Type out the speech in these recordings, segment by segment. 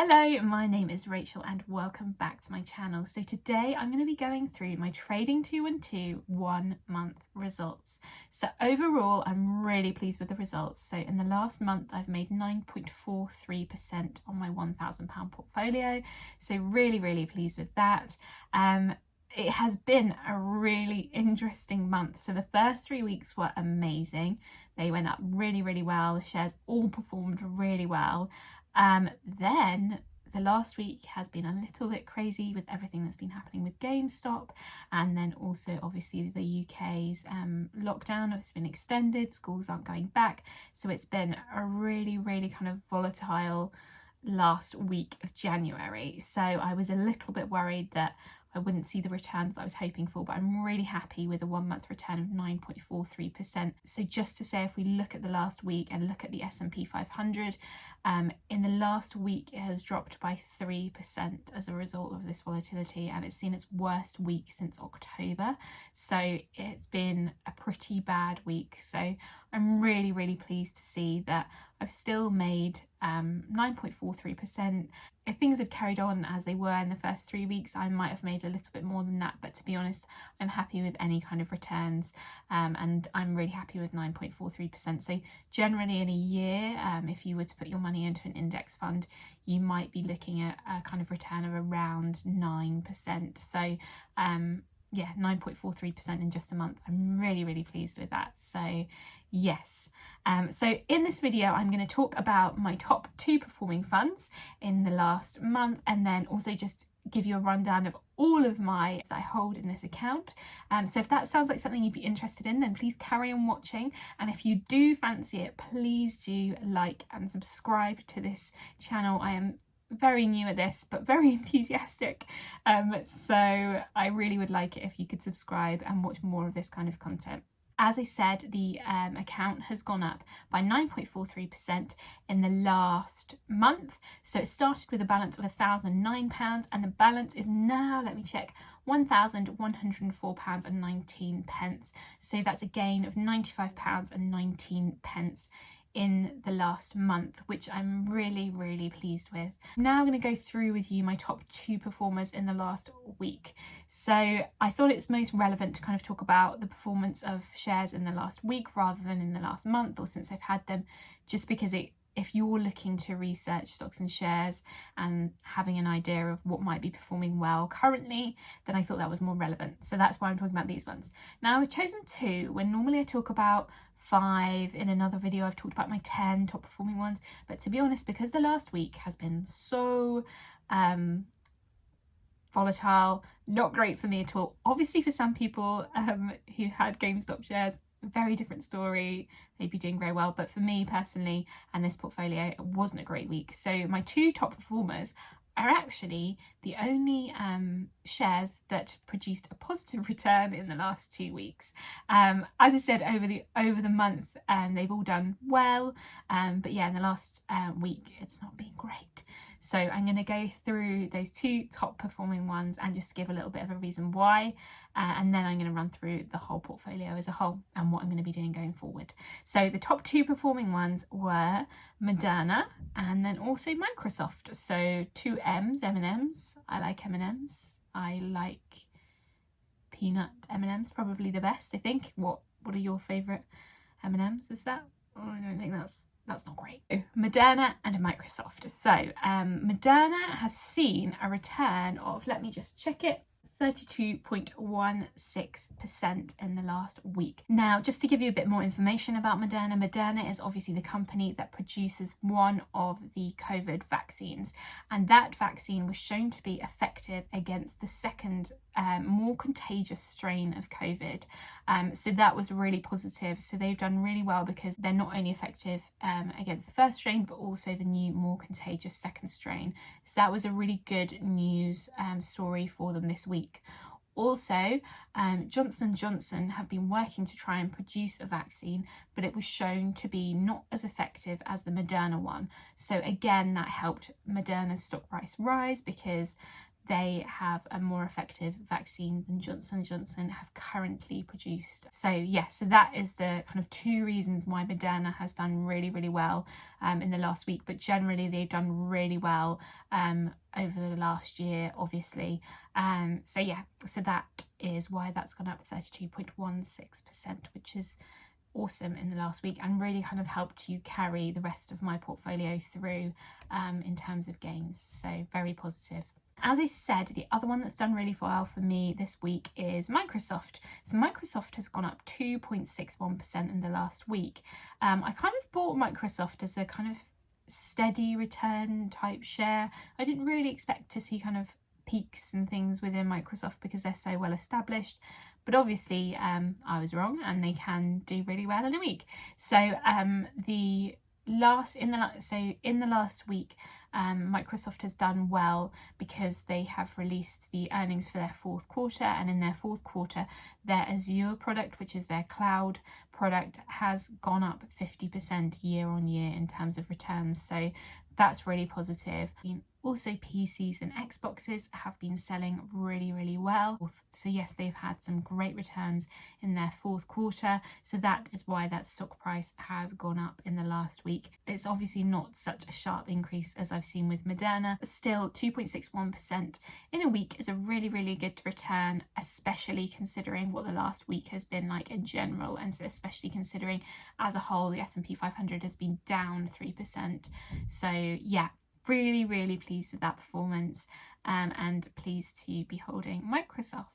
Hello, my name is Rachel and welcome back to my channel. So today I'm going to be going through my Trading 212 1 month results. So overall, I'm really pleased with the results. So in the last month, I've made 9.43% on my £1,000 portfolio. So really pleased with that. It has been a really interesting month. So the first 3 weeks were amazing. They went up really well. The shares all performed really well. Then the last week has been a little bit crazy with everything that's been happening with GameStop, and then also obviously the UK's lockdown has been extended, schools aren't going back, so it's been a really kind of volatile last week of January. So I was a little bit worried that I wouldn't see the returns that I was hoping for, but I'm really happy with a 1 month return of 9.43%. So just to say, if we look at the last week and look at the S&P 500, in the last week it has dropped by 3% as a result of this volatility, and it's seen its worst week since October. So it's been a pretty bad week. So I'm really pleased to see that I've still made 9.43%. If things had carried on as they were in the first 3 weeks, I might have made a little bit more than that, but to be honest, I'm happy with any kind of returns, and I'm really happy with 9.43%. So generally in a year, if you were to put your money into an index fund, you might be looking at a kind of return of around 9%. So yeah, 9.43% in just a month. I'm really pleased with that. So yes. So in this video, I'm going to talk about my top 2 performing funds in the last month, and then also just give you a rundown of all of my that I hold in this account. So if that sounds like something you'd be interested in, then please carry on watching. And if you do fancy it, please do like and subscribe to this channel. I am very new at this, but very enthusiastic. So I really would like it if you could subscribe and watch more of this kind of content. As I said, the account has gone up by 9.43% in the last month. So it started with a balance of £1,009 and the balance is now, let me check, £1,104.19. So that's a gain of £95.19 in the last month, which I'm really pleased with. Now I'm going to go through with you my top 2 performers in the last week. So I thought it's most relevant to kind of talk about the performance of shares in the last week rather than in the last month or since I've had them, just because if you're looking to research stocks and shares and having an idea of what might be performing well currently, then I thought that was more relevant. So that's why I'm talking about these ones. Now I've chosen 2 when normally I talk about 5. In another video I've talked about my 10 top performing ones, but to be honest, because the last week has been so volatile, not great for me at all. Obviously for some people who had GameStop shares, very different story, they'd be doing very well, but for me personally and this portfolio, it wasn't a great week. So my 2 top performers are actually the only shares that produced a positive return in the last 2 weeks. As I said, over the month, they've all done well, but yeah, in the last week, it's not been great. So I'm going to go through those 2 top performing ones and just give a little bit of a reason why, and then I'm going to run through the whole portfolio as a whole and what I'm going to be doing going forward. So the top 2 performing ones were Moderna and then also Microsoft. So 2 M&Ms. I like M&Ms. I like peanut M&Ms, probably the best, I think. What are your favourite M&Ms? Is that? Oh, I don't think that's not great. Moderna and Microsoft. So Moderna has seen a return of, let me just check it, 32.16% in the last week. Now, just to give you a bit more information about Moderna, Moderna is obviously the company that produces one of the COVID vaccines, and that vaccine was shown to be effective against the second more contagious strain of COVID. So that was really positive. So they've done really well because they're not only effective against the first strain, but also the new, more contagious second strain. So that was a really good news story for them this week. Also, Johnson & Johnson have been working to try and produce a vaccine, but it was shown to be not as effective as the Moderna one. So again, that helped Moderna's stock price rise because they have a more effective vaccine than Johnson & Johnson have currently produced. So yeah, so that is the kind of two reasons why Moderna has done really, really well in the last week, but generally they've done really well over the last year, obviously. So yeah, so that is why that's gone up 32.16%, which is awesome in the last week, and really kind of helped you carry the rest of my portfolio through in terms of gains. So very positive. As I said, the other one that's done really well for me this week is Microsoft. So Microsoft has gone up 2.61% in the last week. I kind of bought Microsoft as a kind of steady return type share. I didn't really expect to see kind of peaks and things within Microsoft because they're so well established. But obviously I was wrong, and they can do really well in a week. So in the last week, Microsoft has done well because they have released the earnings for their fourth quarter, and in their fourth quarter their Azure product, which is their cloud product, has gone up 50% year on year in terms of returns. So that's really positive. Also, PCs and Xboxes have been selling really, really well. So yes, they've had some great returns in their fourth quarter. So that is why that stock price has gone up in the last week. It's obviously not such a sharp increase as I've seen with Moderna. Still, 2.61% in a week is a really, really good return, especially considering what the last week has been like in general, and especially considering as a whole the S&P 500 has been down 3%. So yeah, really, really pleased with that performance, and pleased to be holding Microsoft.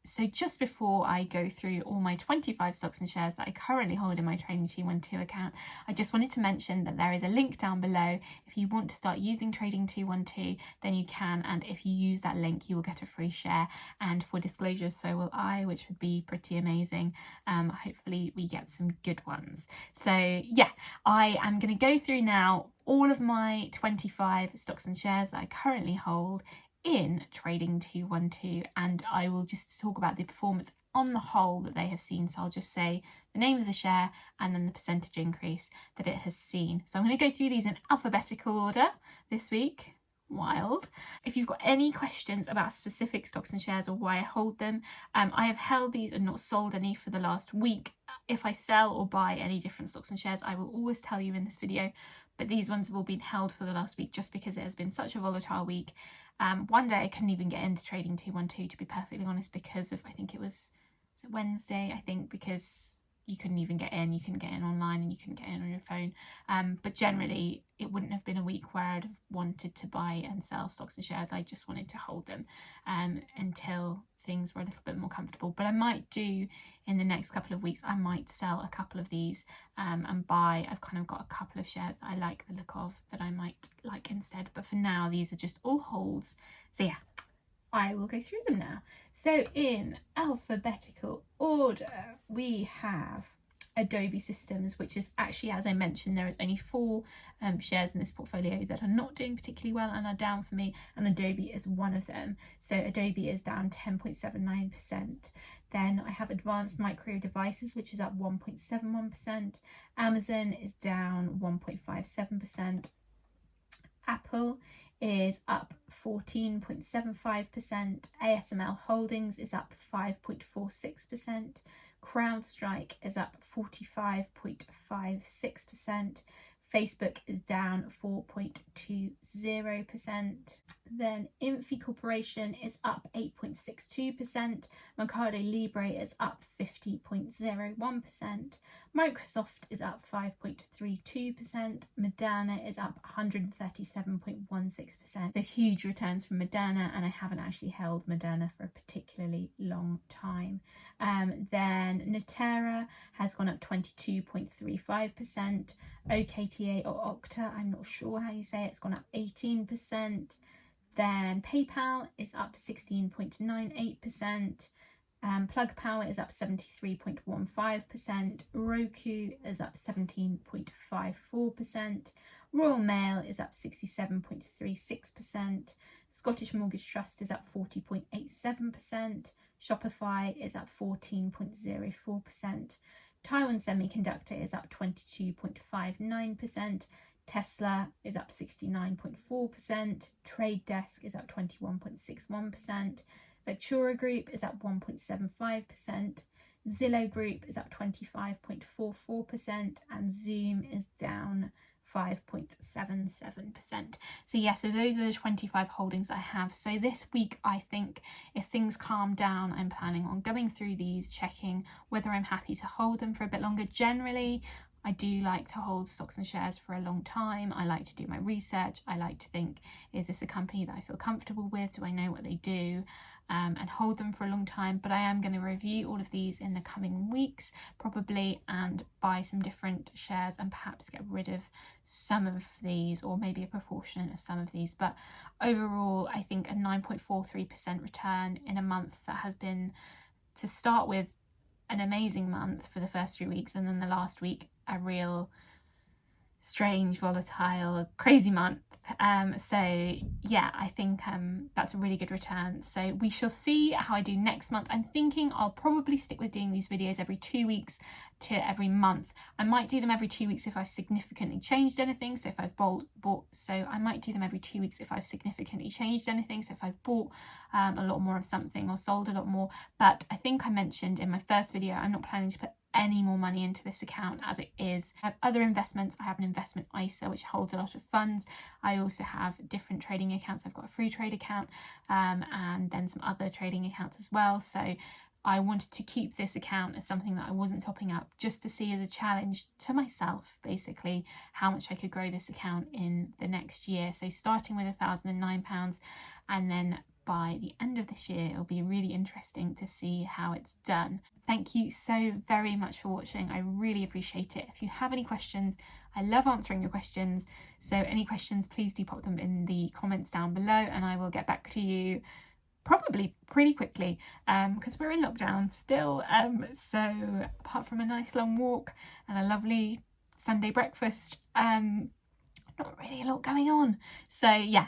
So just before I go through all my 25 stocks and shares that I currently hold in my Trading 212 account, I just wanted to mention that there is a link down below. If you want to start using Trading 212, then you can, and if you use that link you will get a free share, and for disclosure so will I, which would be pretty amazing. Hopefully we get some good ones. So yeah, I am going to go through now all of my 25 stocks and shares that I currently hold in Trading 212, and I will just talk about the performance on the whole that they have seen. So I'll just say the name of the share and then the percentage increase that it has seen. So I'm going to go through these in alphabetical order this week. Wild. If you've got any questions about specific stocks and shares or why I hold them, I have held these and not sold any for the last week. If I sell or buy any different stocks and shares, I will always tell you in this video, but these ones have all been held for the last week just because it has been such a volatile week. One day I couldn't even get into Trading 212, to be perfectly honest, because of, I think it was Wednesday, I think, because you couldn't even get in. You couldn't get in online and you couldn't get in on your phone. But generally, it wouldn't have been a week where I'd have wanted to buy and sell stocks and shares. I just wanted to hold them until things were a little bit more comfortable. But I might do in the next couple of weeks, I might sell a couple of these and buy. I've kind of got a couple of shares that I like the look of that I might like instead. But for now, these are just all holds. So yeah, I will go through them now. So in alphabetical order, we have Adobe Systems, which is actually, as I mentioned, there is only 4 shares in this portfolio that are not doing particularly well and are down for me, and Adobe is one of them. So Adobe is down 10.79%. Then I have Advanced Micro Devices, which is up 1.71%. Amazon is down 1.57%. Apple is up 14.75%. ASML Holdings is up 5.46%. CrowdStrike is up 45.56%. Facebook is down 4.20%. Then Infi Corporation is up 8.62%. Mercado Libre is up 50.01%. Microsoft is up 5.32%. Moderna is up 137.16%. So huge returns from Moderna, and I haven't actually held Moderna for a particularly long time. Then Natera has gone up 22.35%. OKTA or Okta, I'm not sure how you say it, it's gone up 18%. Then PayPal is up 16.98%. Plug Power is up 73.15%. Roku is up 17.54%. Royal Mail is up 67.36%. Scottish Mortgage Trust is up 40.87%. Shopify is up 14.04%. Taiwan Semiconductor is up 22.59%. Tesla is up 69.4%, Trade Desk is up 21.61%, Vectura Group is up 1.75%, Zillow Group is up 25.44%, and Zoom is down 5.77%. So yeah, so those are the 25 holdings I have. So this week, I think if things calm down, I'm planning on going through these, checking whether I'm happy to hold them for a bit longer. Generally, I do like to hold stocks and shares for a long time. I like to do my research. I like to think, is this a company that I feel comfortable with? Do I know what they do? And hold them for a long time. But I am going to review all of these in the coming weeks, probably, and buy some different shares and perhaps get rid of some of these, or maybe a proportion of some of these. But overall, I think a 9.43% return in a month that has been, to start with, an amazing month for the first 3 weeks, and then the last week a real strange, volatile, crazy month. So yeah, I think that's a really good return. So we shall see how I do next month. I'm thinking I'll probably stick with doing these videos every 2 weeks to every month. I might do them every 2 weeks if I've significantly changed anything. So if I've I might do them every 2 weeks if I've significantly changed anything. So if I've bought a lot more of something or sold a lot more. But I think I mentioned in my first video, I'm not planning to put any more money into this account as it is. I have other investments. I have an investment ISA which holds a lot of funds. I also have different trading accounts. I've got a free trade account and then some other trading accounts as well. So I wanted to keep this account as something that I wasn't topping up, just to see as a challenge to myself, basically, how much I could grow this account in the next year. So starting with £1,009, and then by the end of this year, it'll be really interesting to see how it's done. Thank you so very much for watching. I really appreciate it. If you have any questions, I love answering your questions. So any questions, please do pop them in the comments down below, and I will get back to you probably pretty quickly because we're in lockdown still. So apart from a nice long walk and a lovely Sunday breakfast, not really a lot going on. So yeah,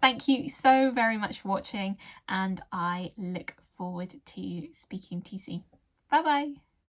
thank you so very much for watching, and I look forward to speaking to you soon. Bye bye.